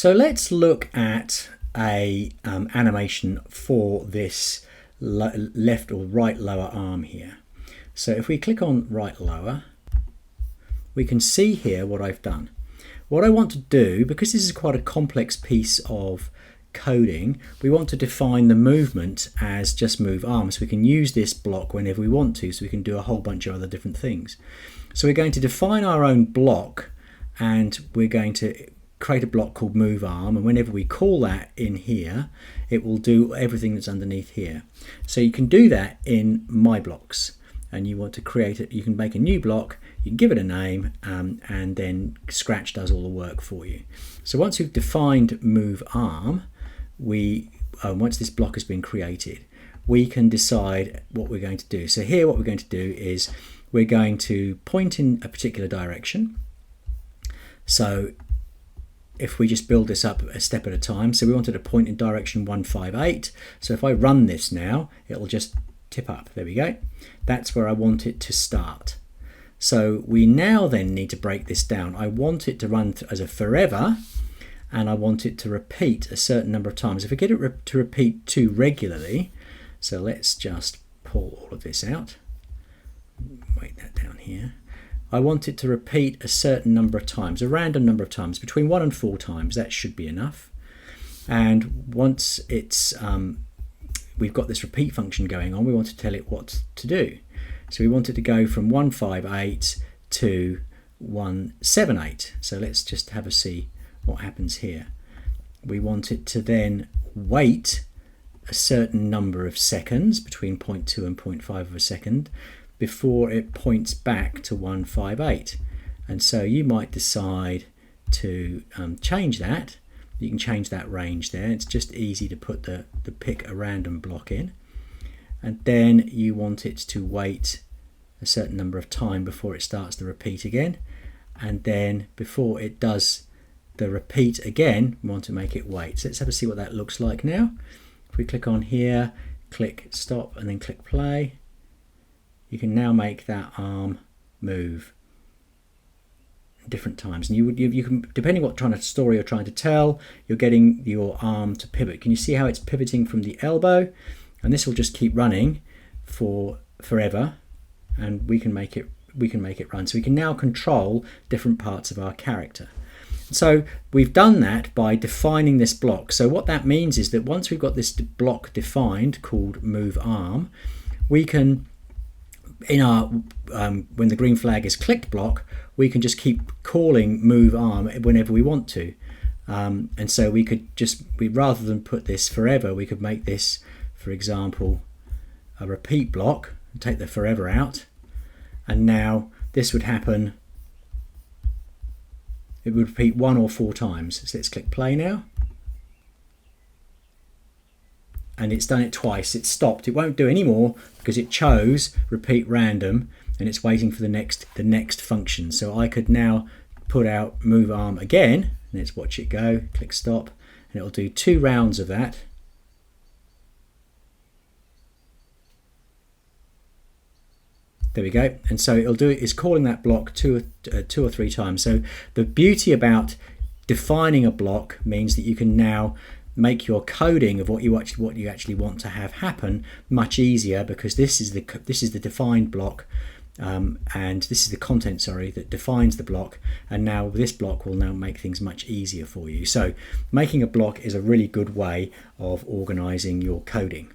So let's look at a animation for this left or right lower arm here. So if we click on right lower, we can see here what I've done. What I want to do, because this is quite a complex piece of coding, we want to define the movement as just move arm. So we can use this block whenever we want to, so we can do a whole bunch of other different things. So we're going to define our own block, and we're going to create a block called move arm, and whenever we call that in here, it will do everything that's underneath here. So you can do that in my blocks, and you want to create it, you can make a new block, you can give it a name, and then Scratch does all the work for you. So once we've defined move arm, once this block has been created, we can decide what we're going to do. So here what we're going to do is we're going to point in a particular direction. So if we just build this up a step at a time, so we wanted to point in direction 158. So if I run this now, it'll just tip up. There we go. That's where I want it to start. So we now then need to break this down. I want it to run as a forever, and I want it to repeat a certain number of times. If I get it to repeat too regularly, so let's just pull all of this out. Wait that down here. I want it to repeat a certain number of times, a random number of times, between 1 and 4 times. That should be enough. And once it's we've got this repeat function going on, we want to tell it what to do. So we want it to go from 158 to 178. So let's just have a see what happens here. We want it to then wait a certain number of seconds, between 0.2 and 0.5 of a second, before it points back to 158. And so you might decide to change that. You can change that range there. It's just easy to put the pick a random block in, and then you want it to wait a certain number of time before it starts the repeat again, and then before it does the repeat again, we want to make it wait. So let's have a see what that looks like now. If we click on here, click stop, and then click play, you can now make that arm move different times, and you can, depending what kind of story you're trying to tell, you're getting your arm to pivot. Can you see how it's pivoting from the elbow? And this will just keep running for forever, and we can make it run. So we can now control different parts of our character. So we've done that by defining this block. So what that means is that once we've got this block defined called move arm, we can, in our when the green flag is clicked block, we can just keep calling move arm whenever we want to. And so we could rather than put this forever, we could make this, for example, a repeat block and take the forever out. And now this would happen, it would repeat 1 or 4 times. So let's click play now. And it's done it twice. It stopped. It won't do any more because it chose repeat random, and it's waiting for the next function. So I could now put out move arm again, and let's watch it go. Click stop, and it'll do 2 rounds of that. There we go. And so it'll do it. It's calling that block two or three times. So the beauty about defining a block means that you can now make your coding of what you actually want to have happen much easier, because this is the defined block, and this is the content, sorry, that defines the block. And now this block will now make things much easier for you. So making a block is a really good way of organizing your coding.